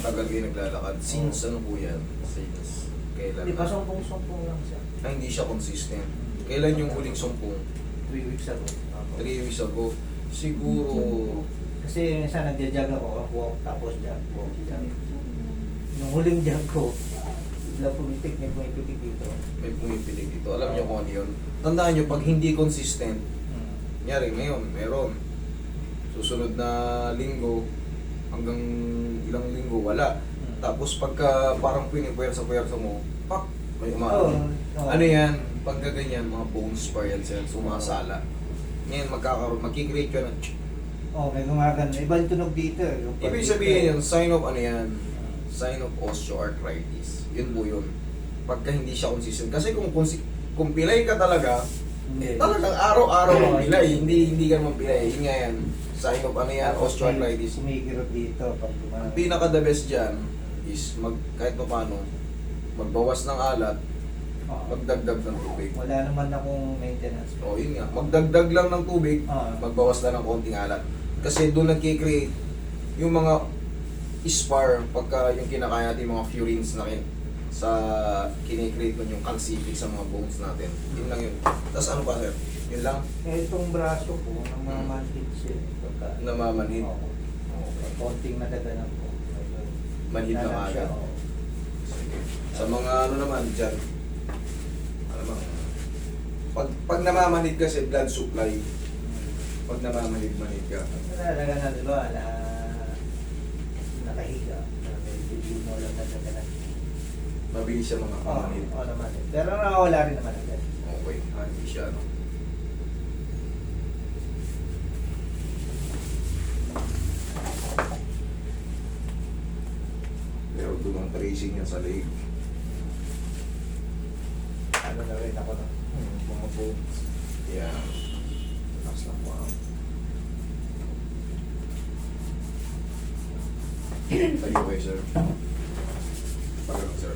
matagal kayo naglalakad. Since ano po yan? Since kailan Hindi pa na? sumpong-sumpong lang siya. Ay, hindi siya consistent. Kailan yung huling sumpong? 3 weeks ago. 3 weeks ago. Siguro, Kasi minsan nagja-jog ako, walk, tapos jog, walk, jog. Nung huling jog ko, bigla pumitik, may pumitik dito. may pumipilig dito. Alam niyo kung ano yun. Tandaan niyo, pag hindi consistent, nyari ngayon, meron. Susunod na linggo, hanggang ilang linggo, wala. Tapos pagka parang pinipuwersa-puwersa mo, pak, may umaano. Ano yan? Pag gaganyan, mga bone spar yan sila, sumasala. Ngayon, magkikreate ka ng May gumagano. Ibang tunog dito. Yung ibig sabihin yun, sign of ano yan? Sign of osteoarthritis. Yun po yun. Pagka hindi siya consistent. Kasi kung pilay ka talaga, talagang araw-araw ang pilay. Hindi ka naman pilay. Yun nga yan. Sign of ano yan, osteoarthritis. Sumikirot dito pag Ang pinaka the best dyan is kahit pa paano, magbawas ng alat, magdagdag ng tubig. Wala naman akong maintenance. O yun nga, magdagdag lang ng tubig, magbawas lang ng konting alat. Kasi doon nagkikreate yung mga spar pagka yung kinakaya natin mga furines na sa kinikreate nun yung calcific sa mga bones natin. Yun lang yun. Tapos ano pa sir? Yun lang? Itong braso ko, namamanhid siya. Namamanhid. Konting nadaganan ko. Manhid na agad. Sige. Sa mga ano naman dyan, alam mo, pag namamanhid kasi blood supply, pag namamanhid ka. Nadaganan, di ba, na nakahiga. Hindi mo lang nadaganan. Mabilis siya mga kamanhid. Oo naman. Pero nakawala rin naman agad. Okay, hindi siya ano. Pero doon ang tracing niya sa leg. Ano na rin ako na. Mga bones. Yeah. Relax lang po. Tayo kayo sir. Pagano sir.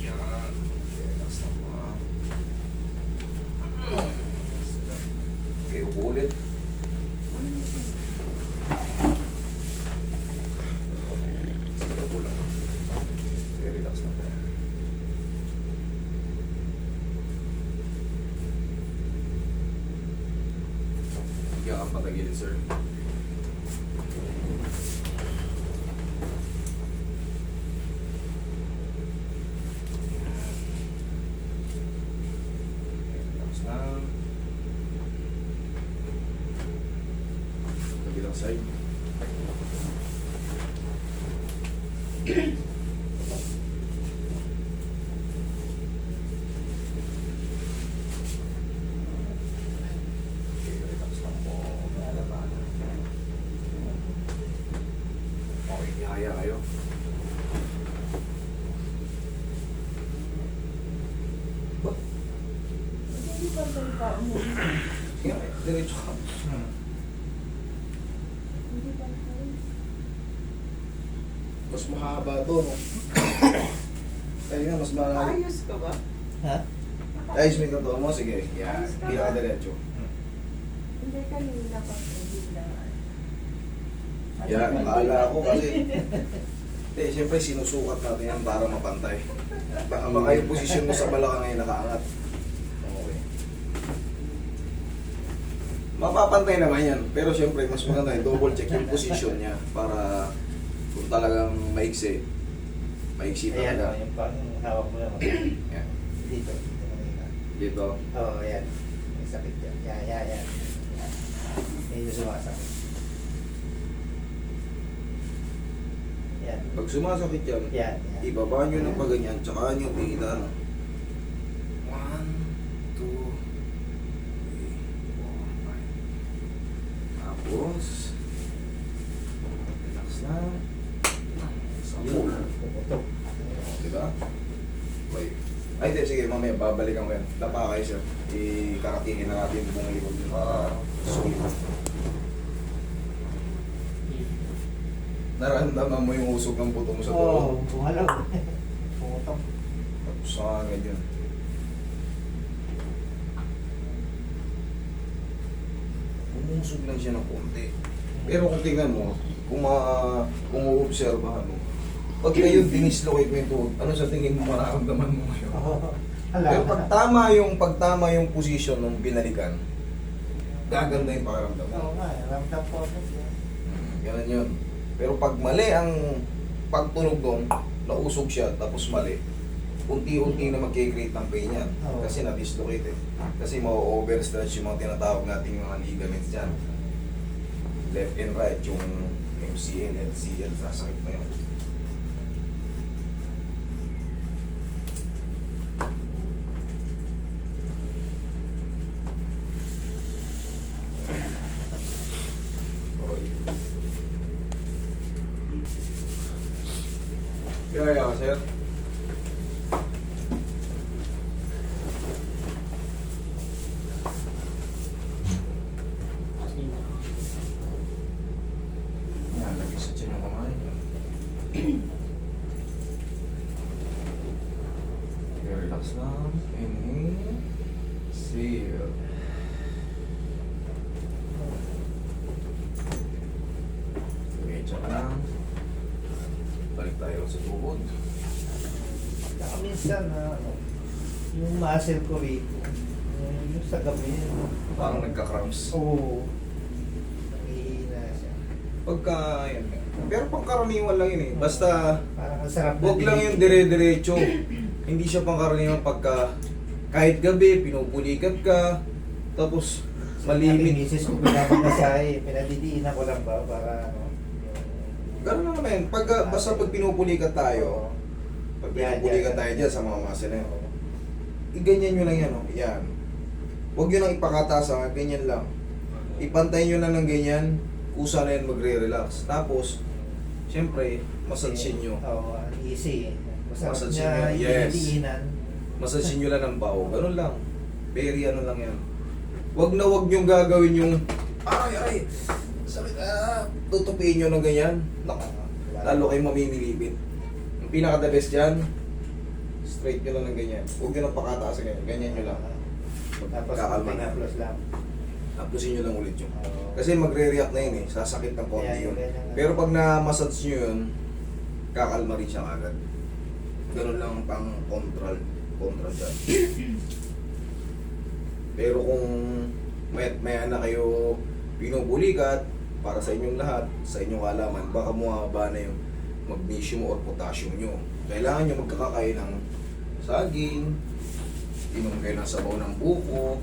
Yan. Relax lang po. Okay, upo ulit. Relax lang po. Hindi ka patagilid sir. Relax lang. Kabilang side. Okay, relax lang po. Okay, ihaya kayo. Hindi pa ba umuwi? Sige, diretso ka. Hindi pa tayo. Mas mahaba to, no? Kaya nga, mas mahaba. Ayos ka ba? Ha? Ayos mo yung katawan mo, sige. Yan, hindi ka diretso. Hindi kanina pa bigla. Yan, akala ko kasi. Hindi, siyempre sinusukat natin yan para mapantay. Baka yung posisyon mo sa balakang ay nakaangat. Okay. Mapapantay naman yan. Pero siyempre, mas maganda yung double check yung posisyon niya para kung talagang maiksi Ayan, talaga. yung pang hawak mo naman. Yan. Dito. Dito. Oo, ayan. May sakit yan. Yan. Medyo sumasakit. Yan. Pag sumasakit yan, Yan. ibaba nyo ng paganyan, tsaka nyo pigilan. 1, 2, 3, 4, 5. Tapos, relax lang. Sample. Puputok. Diba? Okay. Ay, hindi. Sige, mamaya babalikan ko yan. Lapa kayo, sir. Ikaratingin na natin yung buong likod nyo para sulit. Nararamdaman mo yung usok ng buto mo sa Oo, tulo. bumalaw. Pumutok. Tapos sa ganyan. Umusog lang siya ng konti. Pero kung tingnan mo, kung uobserbahan mo, pag kayo dinislocate mo yung tuhod, ano sa tingin mo mararamdaman mo ngayon? Pero pag tama yung position ng binalikan, gaganda yung pakiramdam mo. Oo nga, ramdam ko ako. Ganun yun. Pero pag mali ang pagtunog doon, nausog siya, tapos mali, unti-unti na magkikreate ng pain yan. Oo. Kasi na-dislocate eh. Kasi ma-overstretch yung mga tinatawag nating mga ligaments dyan. Left and right, yung MCL, LCL, sasakit na yun. Kaya ka, sir. Yan, lagi sa tiyan yung kamay. Okay, relax lang. Inhale. Seal. Okay, tiyan lang. Balik tayo sa tuhod. Saka minsan, yung muscle ko rito, yung sa gabi, Parang nagka-cramps. oo, nangihina siya. Pagka, yan. Pero pangkaraniwan lang yun eh. Basta, Parang ang sarap na huwag lang yung dinitin. dire-diretso. Hindi siya pangkaraniwan pagka, kahit gabi, pinupulikat ka, tapos, Sabi malimit. misis ko pinapagasahe, pinadidiinan ko lang ba para ano. Gano'n lang naman. Basta pag pinupulikat tayo, pag pinupulikat tayo dyan sa mga muscle na yun, i-ganyan nyo lang yan, oh. Yan. Huwag nyo lang ipakataas, ganyan lang. Ipantay nyo lang ng ganyan, kusa na yan magre-relax. Tapos, syempre, massage nyo. Oo, easy. Masarap Massage niya, nyo, yes. ididiinan. Massage nyo lang ng pao. Ganun lang. Very ano lang yan. Huwag na huwag nyo gagawin yung, ay, sakit, tutupiin nyo ng ganyan. Naku, lalo kayo mamimilipit. Ang pinaka-the best dyan, straight nyo lang ng ganyan. Huwag nyo lang pakataas sa ganyan. Ganyan nyo lang. Tapos Kakalma konting na. haplos lang. Tapusin nyo lang ulit yun. Oo. Kasi magre-react na yun eh. Sasakit ng konti Kaya yun. ganyan. Pero pag na-massage nyo yun, kakalma rin siya agad. Ganun lang ang pang-control dyan. Pero kung may na kayo pinupulikat para sa inyong lahat, sa inyong kalaman, baka bumaba na yung magnesium or potassium nyo. Kailangan nyo magkakakain ng saging, inom kayo ng sabaw ng buko,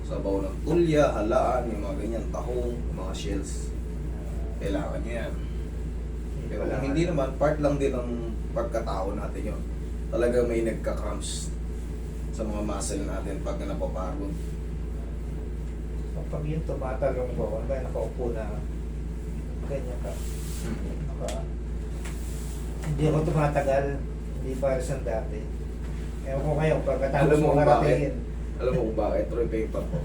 sabaw ng tulya, halaan, yung mga ganyan, tahong, yung mga shells. Kailangan nyo yan. Pero kung hindi naman, part lang din ng pagkatao natin yun. Talaga may nagka-cramps sa mga muscle natin pag napapagod. So, pag yun tumatalong ko, kung ba nakaupo na, ganyan ka. Hindi ako tumatagal, hindi para sa dati. Ewan ko kayo, pagkatapos Alam mo mo kung karatingin. Alam mo kung bakit? Troy paper ko.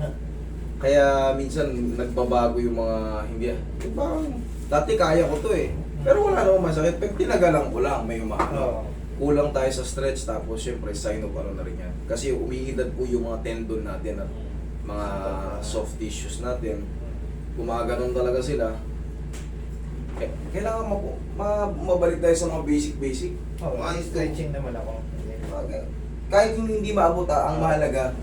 Kaya minsan nagbabago yung mga hindi yung parang dati kaya ko to eh. Pero wala namang masakit. Pag tinagalan ko lang, may umano. Oo. Kulang tayo sa stretch tapos syempre sign of ano na rin yan. Kasi umiidad po yung mga tendon natin at mga soft tissues natin. Gumaganon talaga sila. Kailangan mabalik tayo sa mga basic. Oo, One, two. stretching naman ako. Kahit hindi maabot ang mahalaga,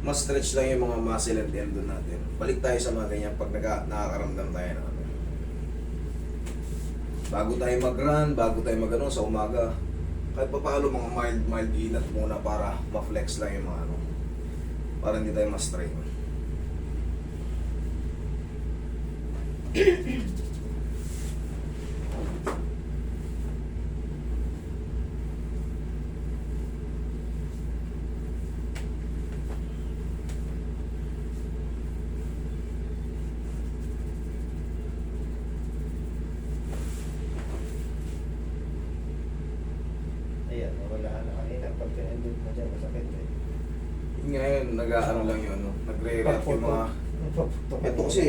mas stretch lang yung mga muscle and tendon natin. Balik tayo sa mga ganyan pag nakakaramdam tayo ng ano. Bago tayo mag-run, bago tayo mag-ano sa umaga, kahit pa paano mga mild inat muna para ma-flex lang yung mga ano. Para hindi tayo ma-strain. Ayan, wala na kanina. Pag pinindot mo dyan, masakit eh. Ngayon, nag-ano lang yun, no? Nagre-react yung mga... Ito kasi,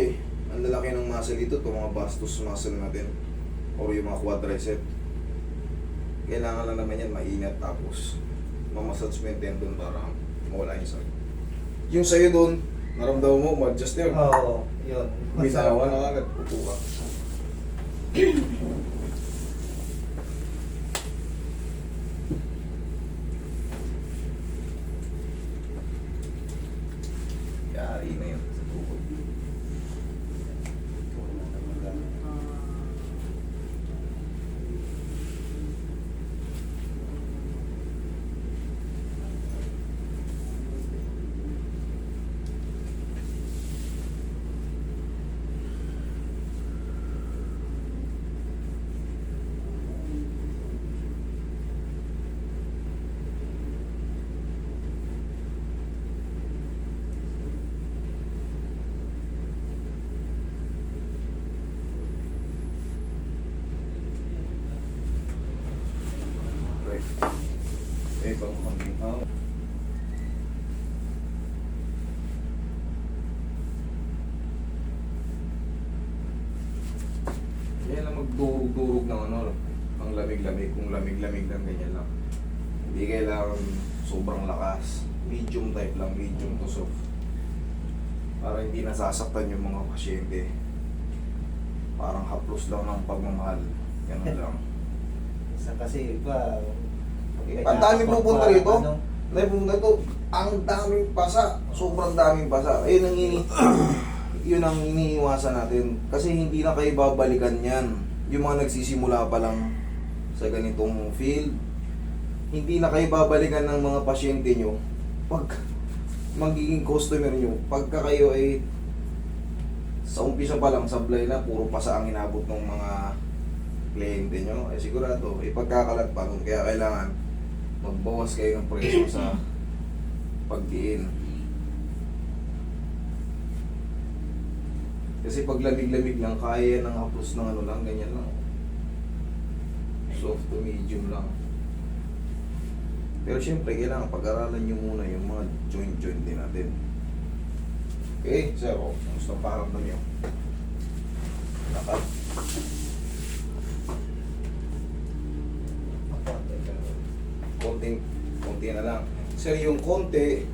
ang lalaki ng muscle dito, itong mga vastus muscle natin. O yung mga quadricep. Kailangan lang naman yan mainat tapos mamassage mo yung tendon para mawala yung sakit. Yung sa'yo doon, Naramdaman mo, ma-adjust yun. Oo, yun. Bitawa na agad, upo ka. Yari na yun sa tukod. Right. Eh, bang kambing hao. Yan lang magdurog-durog ng ano, ang lamig-lamig. Kung lamig-lamig lang, ganyan lang. Hindi kailangan sobrang lakas. Medium type lang, medium to soft. Para hindi nasasaktan yung mga pasyente. Parang haplos lang ng pagmamahal. Ganun lang. Isa kasi iba. Ang daming pupunta rito. Ano, Dahil pumunta ito, ang daming pasa. Sobrang daming pasa. Yun ang iniiwasan natin. Kasi hindi na kayo babalikan yan. Yung mga nagsisimula pa lang sa ganitong field, hindi na kayo babalikan ng mga pasyente nyo pag magiging customer nyo. Pagka kayo ay sa umpisa pa lang, sablay na, puro pasa ang inabot ng mga kliyente nyo, ay sigurado, ipagkakalat pa nun. Kaya kailangan magbawas kayo ng presyo sa pagdiin. Kasi pag lamig-lamig lang, kaya ng haplos ng ano lang, ganyan lang. Soft to medium lang. Pero syempre, kailangan pag-aralan nyo muna yung mga joint-joint din natin. Okay, sir, gusto ang pakiramdam nyo. Lakad. Konti na lang. Sir, yung konti,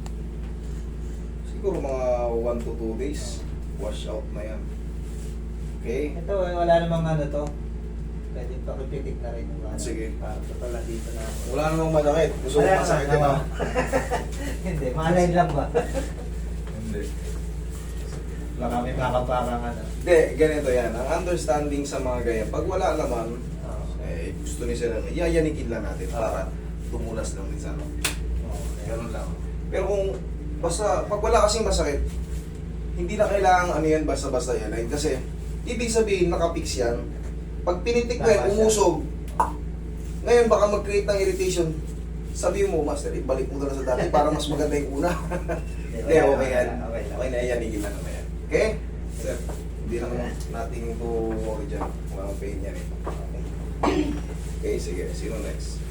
siguro mga 1 to 2 days, wash out na yan. Okay? ito, wala namang ano to. Pwede pa repeating na rin yung ano. Sige. Para pala dito na. Wala namang masakit. Gusto mo Wala masakit naman, ba? oo. Hindi, malay lang ba? Hindi. Baka may makaparang ano. Hindi, ganito yan. Ang understanding sa mga ganyan, pag wala naman, Oo. gusto ni sila, yayanikin lang natin Oo. para tumulas lang din sa ano. Oo. Ganun lang. Pero kung basta, pag wala kasing masakit, hindi na kailangan ano yan, basta-basta yan. Kasi, ibig sabihin, nakapix yan. Pag pinitik mo yan, Tama siya. umusog. Ngayon, baka mag-create ng irritation. Sabi mo, Master, ibalik mo na sa dati para mas maganda yung una. Hindi, okay yan. Okay lang. Okay na yan, higil na yan. Okay? Sir, hindi naman natin to worry dyan. Walang pain yan eh. Okay, sige. Sino next?